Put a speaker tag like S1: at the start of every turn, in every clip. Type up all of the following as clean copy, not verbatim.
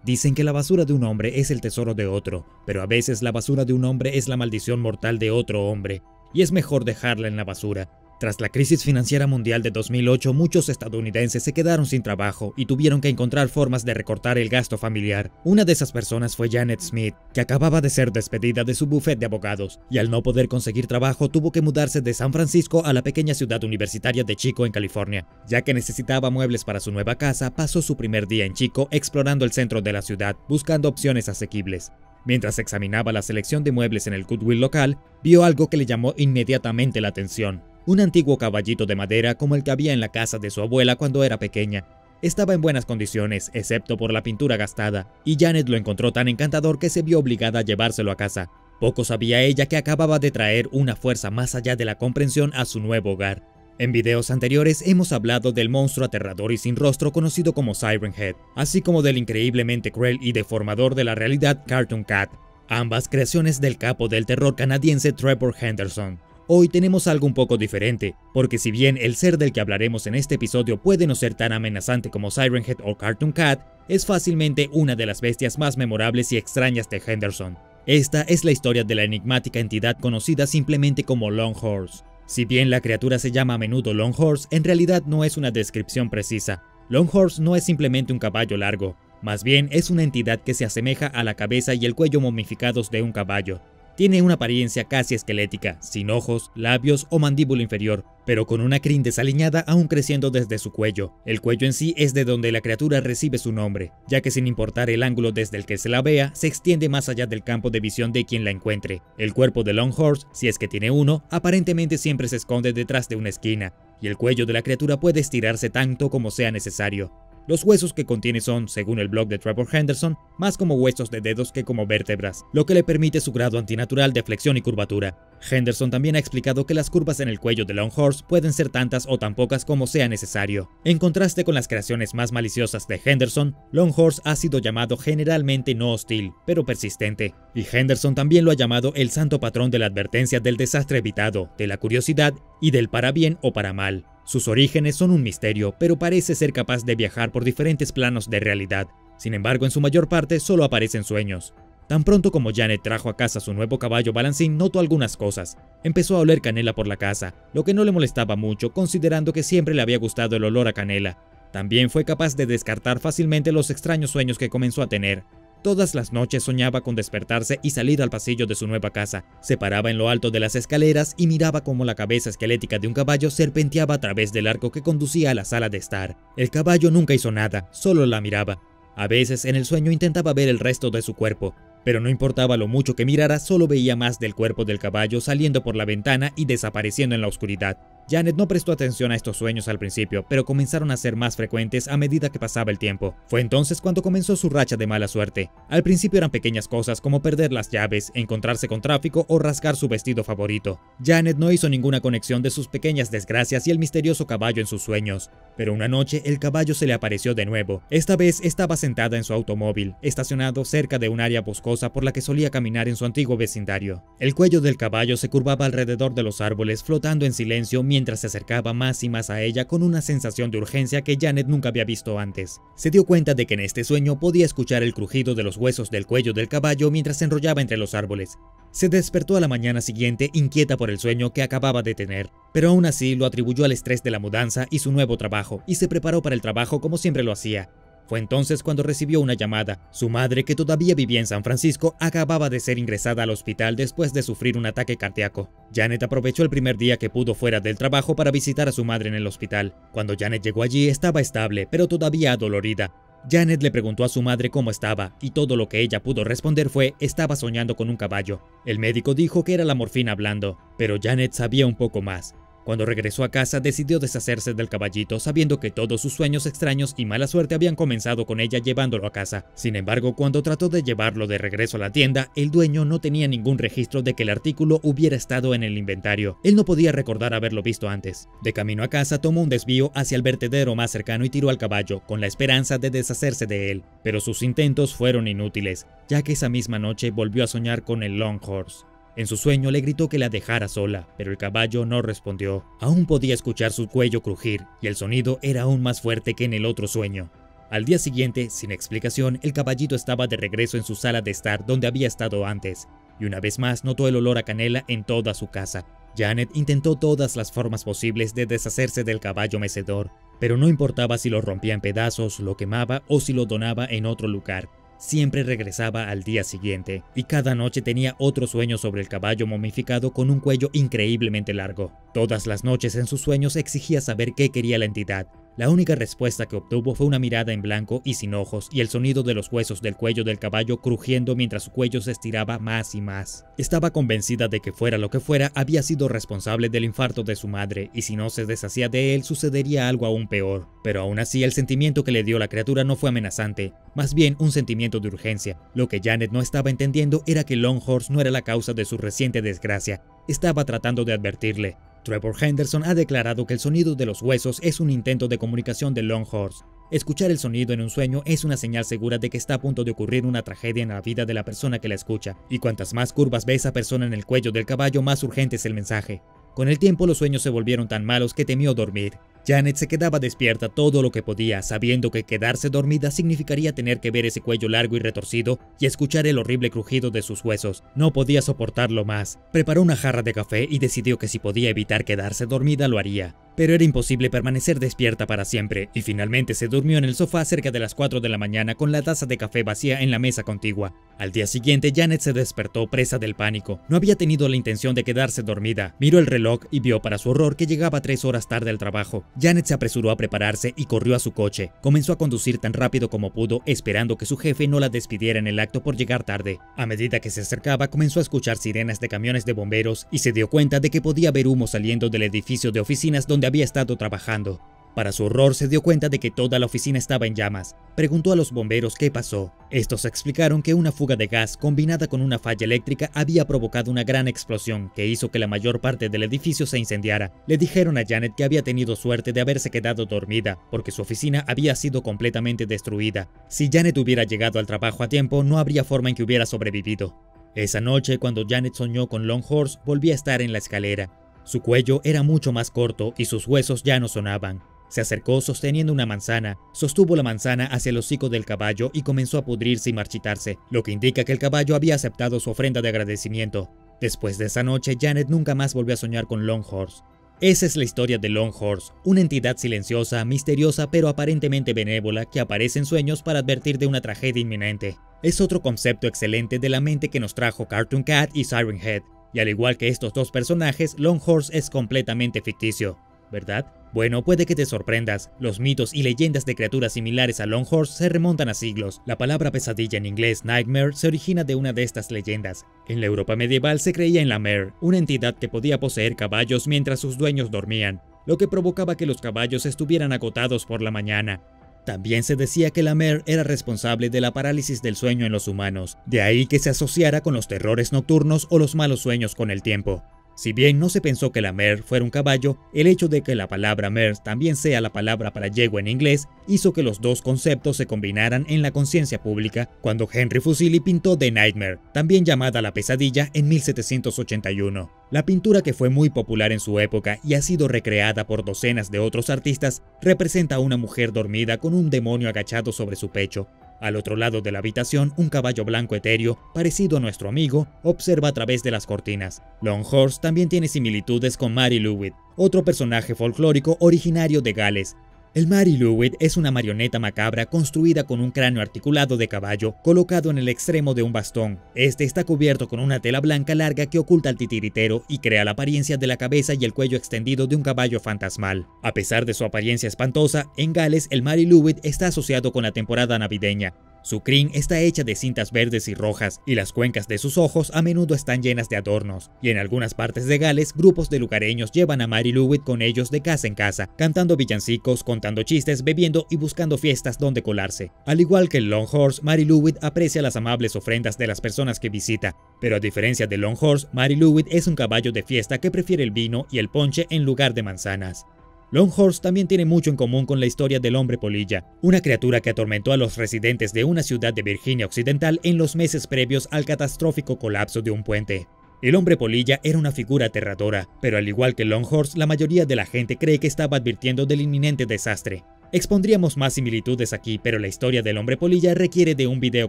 S1: Dicen que la basura de un hombre es el tesoro de otro, pero a veces la basura de un hombre es la maldición mortal de otro hombre, y es mejor dejarla en la basura. Tras la crisis financiera mundial de 2008, muchos estadounidenses se quedaron sin trabajo y tuvieron que encontrar formas de recortar el gasto familiar. Una de esas personas fue Janet Smith, que acababa de ser despedida de su bufete de abogados, y al no poder conseguir trabajo tuvo que mudarse de San Francisco a la pequeña ciudad universitaria de Chico en California. Ya que necesitaba muebles para su nueva casa, pasó su primer día en Chico explorando el centro de la ciudad, buscando opciones asequibles. Mientras examinaba la selección de muebles en el Goodwill local, vio algo que le llamó inmediatamente la atención. Un antiguo caballito de madera como el que había en la casa de su abuela cuando era pequeña. Estaba en buenas condiciones, excepto por la pintura gastada, y Janet lo encontró tan encantador que se vio obligada a llevárselo a casa. Poco sabía ella que acababa de traer una fuerza más allá de la comprensión a su nuevo hogar. En videos anteriores hemos hablado del monstruo aterrador y sin rostro conocido como Siren Head, así como del increíblemente cruel y deformador de la realidad Cartoon Cat, ambas creaciones del capo del terror canadiense Trevor Henderson. Hoy tenemos algo un poco diferente, porque si bien el ser del que hablaremos en este episodio puede no ser tan amenazante como Siren Head o Cartoon Cat, es fácilmente una de las bestias más memorables y extrañas de Henderson. Esta es la historia de la enigmática entidad conocida simplemente como Longhorse. Si bien la criatura se llama a menudo Longhorse, en realidad no es una descripción precisa. Longhorse no es simplemente un caballo largo, más bien es una entidad que se asemeja a la cabeza y el cuello momificados de un caballo. Tiene una apariencia casi esquelética, sin ojos, labios o mandíbula inferior, pero con una crin desaliñada aún creciendo desde su cuello. El cuello en sí es de donde la criatura recibe su nombre, ya que sin importar el ángulo desde el que se la vea, se extiende más allá del campo de visión de quien la encuentre. El cuerpo de Longhorse, si es que tiene uno, aparentemente siempre se esconde detrás de una esquina, y el cuello de la criatura puede estirarse tanto como sea necesario. Los huesos que contiene son, según el blog de Trevor Henderson, más como huesos de dedos que como vértebras, lo que le permite su grado antinatural de flexión y curvatura. Henderson también ha explicado que las curvas en el cuello de Longhorse pueden ser tantas o tan pocas como sea necesario. En contraste con las creaciones más maliciosas de Henderson, Longhorse ha sido llamado generalmente no hostil, pero persistente, y Henderson también lo ha llamado el santo patrón de la advertencia del desastre evitado, de la curiosidad y del para bien o para mal. Sus orígenes son un misterio, pero parece ser capaz de viajar por diferentes planos de realidad. Sin embargo, en su mayor parte solo aparece en sueños. Tan pronto como Janet trajo a casa su nuevo caballo balancín, notó algunas cosas. Empezó a oler canela por la casa, lo que no le molestaba mucho, considerando que siempre le había gustado el olor a canela. También fue capaz de descartar fácilmente los extraños sueños que comenzó a tener. Todas las noches soñaba con despertarse y salir al pasillo de su nueva casa. Se paraba en lo alto de las escaleras y miraba cómo la cabeza esquelética de un caballo serpenteaba a través del arco que conducía a la sala de estar. El caballo nunca hizo nada, solo la miraba. A veces en el sueño intentaba ver el resto de su cuerpo, pero no importaba lo mucho que mirara, solo veía más del cuerpo del caballo saliendo por la ventana y desapareciendo en la oscuridad. Janet no prestó atención a estos sueños al principio, pero comenzaron a ser más frecuentes a medida que pasaba el tiempo. Fue entonces cuando comenzó su racha de mala suerte. Al principio eran pequeñas cosas como perder las llaves, encontrarse con tráfico o rasgar su vestido favorito. Janet no hizo ninguna conexión de sus pequeñas desgracias y el misterioso caballo en sus sueños. Pero una noche el caballo se le apareció de nuevo. Esta vez estaba sentada en su automóvil, estacionado cerca de un área boscosa por la que solía caminar en su antiguo vecindario. El cuello del caballo se curvaba alrededor de los árboles, flotando en silencio mientras se acercaba más y más a ella con una sensación de urgencia que Janet nunca había visto antes. Se dio cuenta de que en este sueño podía escuchar el crujido de los huesos del cuello del caballo mientras se enrollaba entre los árboles. Se despertó a la mañana siguiente inquieta por el sueño que acababa de tener, pero aún así lo atribuyó al estrés de la mudanza y su nuevo trabajo, y se preparó para el trabajo como siempre lo hacía. Fue entonces cuando recibió una llamada. Su madre, que todavía vivía en San Francisco, acababa de ser ingresada al hospital después de sufrir un ataque cardíaco. Janet aprovechó el primer día que pudo fuera del trabajo para visitar a su madre en el hospital. Cuando Janet llegó allí estaba estable, pero todavía adolorida. Janet le preguntó a su madre cómo estaba, y todo lo que ella pudo responder fue: estaba soñando con un caballo. El médico dijo que era la morfina hablando, pero Janet sabía un poco más. Cuando regresó a casa decidió deshacerse del caballito, sabiendo que todos sus sueños extraños y mala suerte habían comenzado con ella llevándolo a casa. Sin embargo, cuando trató de llevarlo de regreso a la tienda, el dueño no tenía ningún registro de que el artículo hubiera estado en el inventario. Él no podía recordar haberlo visto antes. De camino a casa tomó un desvío hacia el vertedero más cercano y tiró al caballo, con la esperanza de deshacerse de él. Pero sus intentos fueron inútiles, ya que esa misma noche volvió a soñar con el Longhorse. En su sueño le gritó que la dejara sola, pero el caballo no respondió. Aún podía escuchar su cuello crujir, y el sonido era aún más fuerte que en el otro sueño. Al día siguiente, sin explicación, el caballito estaba de regreso en su sala de estar donde había estado antes, y una vez más notó el olor a canela en toda su casa. Janet intentó todas las formas posibles de deshacerse del caballo mecedor, pero no importaba si lo rompía en pedazos, lo quemaba o si lo donaba en otro lugar. Siempre regresaba al día siguiente, y cada noche tenía otro sueño sobre el caballo momificado con un cuello increíblemente largo. Todas las noches en sus sueños exigía saber qué quería la entidad. La única respuesta que obtuvo fue una mirada en blanco y sin ojos y el sonido de los huesos del cuello del caballo crujiendo mientras su cuello se estiraba más y más. Estaba convencida de que fuera lo que fuera, había sido responsable del infarto de su madre, y si no se deshacía de él, sucedería algo aún peor. Pero aún así, el sentimiento que le dio la criatura no fue amenazante, más bien un sentimiento de urgencia. Lo que Janet no estaba entendiendo era que Longhorse no era la causa de su reciente desgracia. Estaba tratando de advertirle. Trevor Henderson ha declarado que el sonido de los huesos es un intento de comunicación de Longhorse. Escuchar el sonido en un sueño es una señal segura de que está a punto de ocurrir una tragedia en la vida de la persona que la escucha, y cuantas más curvas ve esa persona en el cuello del caballo, más urgente es el mensaje. Con el tiempo los sueños se volvieron tan malos que temió dormir. Janet se quedaba despierta todo lo que podía, sabiendo que quedarse dormida significaría tener que ver ese cuello largo y retorcido y escuchar el horrible crujido de sus huesos. No podía soportarlo más. Preparó una jarra de café y decidió que si podía evitar quedarse dormida lo haría. Pero era imposible permanecer despierta para siempre, y finalmente se durmió en el sofá cerca de las 4 de la mañana con la taza de café vacía en la mesa contigua. Al día siguiente, Janet se despertó presa del pánico. No había tenido la intención de quedarse dormida. Miró el reloj y vio para su horror que llegaba 3 horas tarde al trabajo. Janet se apresuró a prepararse y corrió a su coche. Comenzó a conducir tan rápido como pudo, esperando que su jefe no la despidiera en el acto por llegar tarde. A medida que se acercaba, comenzó a escuchar sirenas de camiones de bomberos y se dio cuenta de que podía ver humo saliendo del edificio de oficinas donde había estado trabajando. Para su horror, se dio cuenta de que toda la oficina estaba en llamas. Preguntó a los bomberos qué pasó. Estos explicaron que una fuga de gas combinada con una falla eléctrica había provocado una gran explosión que hizo que la mayor parte del edificio se incendiara. Le dijeron a Janet que había tenido suerte de haberse quedado dormida, porque su oficina había sido completamente destruida. Si Janet hubiera llegado al trabajo a tiempo, no habría forma en que hubiera sobrevivido. Esa noche, cuando Janet soñó con Longhorse, volvía a estar en la escalera. Su cuello era mucho más corto y sus huesos ya no sonaban. Se acercó sosteniendo una manzana, sostuvo la manzana hacia el hocico del caballo y comenzó a pudrirse y marchitarse, lo que indica que el caballo había aceptado su ofrenda de agradecimiento. Después de esa noche, Janet nunca más volvió a soñar con Longhorse. Esa es la historia de Longhorse, una entidad silenciosa, misteriosa pero aparentemente benévola que aparece en sueños para advertir de una tragedia inminente. Es otro concepto excelente de la mente que nos trajo Cartoon Cat y Siren Head, y al igual que estos dos personajes, Longhorse es completamente ficticio, ¿verdad? Bueno, puede que te sorprendas. Los mitos y leyendas de criaturas similares a Longhorse se remontan a siglos. La palabra pesadilla en inglés, nightmare, se origina de una de estas leyendas. En la Europa medieval se creía en la mare, una entidad que podía poseer caballos mientras sus dueños dormían, lo que provocaba que los caballos estuvieran agotados por la mañana. También se decía que la mare era responsable de la parálisis del sueño en los humanos, de ahí que se asociara con los terrores nocturnos o los malos sueños con el tiempo. Si bien no se pensó que la mare fuera un caballo, el hecho de que la palabra mare también sea la palabra para yegua en inglés hizo que los dos conceptos se combinaran en la conciencia pública cuando Henry Fuseli pintó The Nightmare, también llamada La Pesadilla, en 1781. La pintura, que fue muy popular en su época y ha sido recreada por docenas de otros artistas, representa a una mujer dormida con un demonio agachado sobre su pecho. Al otro lado de la habitación, un caballo blanco etéreo, parecido a nuestro amigo, observa a través de las cortinas. Longhorse también tiene similitudes con Mary Lwyd, otro personaje folclórico originario de Gales. El Mary Lwyd es una marioneta macabra construida con un cráneo articulado de caballo colocado en el extremo de un bastón. Este está cubierto con una tela blanca larga que oculta al titiritero y crea la apariencia de la cabeza y el cuello extendido de un caballo fantasmal. A pesar de su apariencia espantosa, en Gales el Mary Lwyd está asociado con la temporada navideña. Su crin está hecha de cintas verdes y rojas, y las cuencas de sus ojos a menudo están llenas de adornos. Y en algunas partes de Gales, grupos de lugareños llevan a Mary Lwyd con ellos de casa en casa, cantando villancicos, contando chistes, bebiendo y buscando fiestas donde colarse. Al igual que el Longhorse, Mary Lwyd aprecia las amables ofrendas de las personas que visita. Pero a diferencia de Longhorse, Mary Lwyd es un caballo de fiesta que prefiere el vino y el ponche en lugar de manzanas. Longhorse también tiene mucho en común con la historia del hombre polilla, una criatura que atormentó a los residentes de una ciudad de Virginia Occidental en los meses previos al catastrófico colapso de un puente. El hombre polilla era una figura aterradora, pero al igual que Longhorse, la mayoría de la gente cree que estaba advirtiendo del inminente desastre. Expondríamos más similitudes aquí, pero la historia del hombre polilla requiere de un video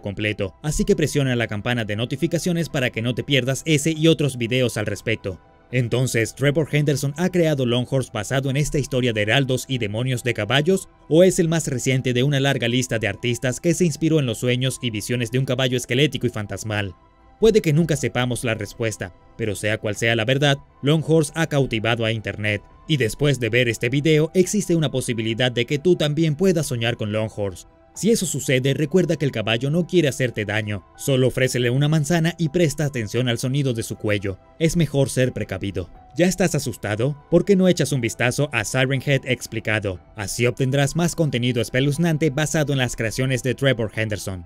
S1: completo, así que presiona la campana de notificaciones para que no te pierdas ese y otros videos al respecto. Entonces, ¿Trevor Henderson ha creado Longhorse basado en esta historia de heraldos y demonios de caballos? ¿O es el más reciente de una larga lista de artistas que se inspiró en los sueños y visiones de un caballo esquelético y fantasmal? Puede que nunca sepamos la respuesta, pero sea cual sea la verdad, Longhorse ha cautivado a internet, y después de ver este video existe una posibilidad de que tú también puedas soñar con Longhorse. Si eso sucede, recuerda que el caballo no quiere hacerte daño, solo ofrécele una manzana y presta atención al sonido de su cuello. Es mejor ser precavido. ¿Ya estás asustado? ¿Por qué no echas un vistazo a Siren Head explicado? Así obtendrás más contenido espeluznante basado en las creaciones de Trevor Henderson.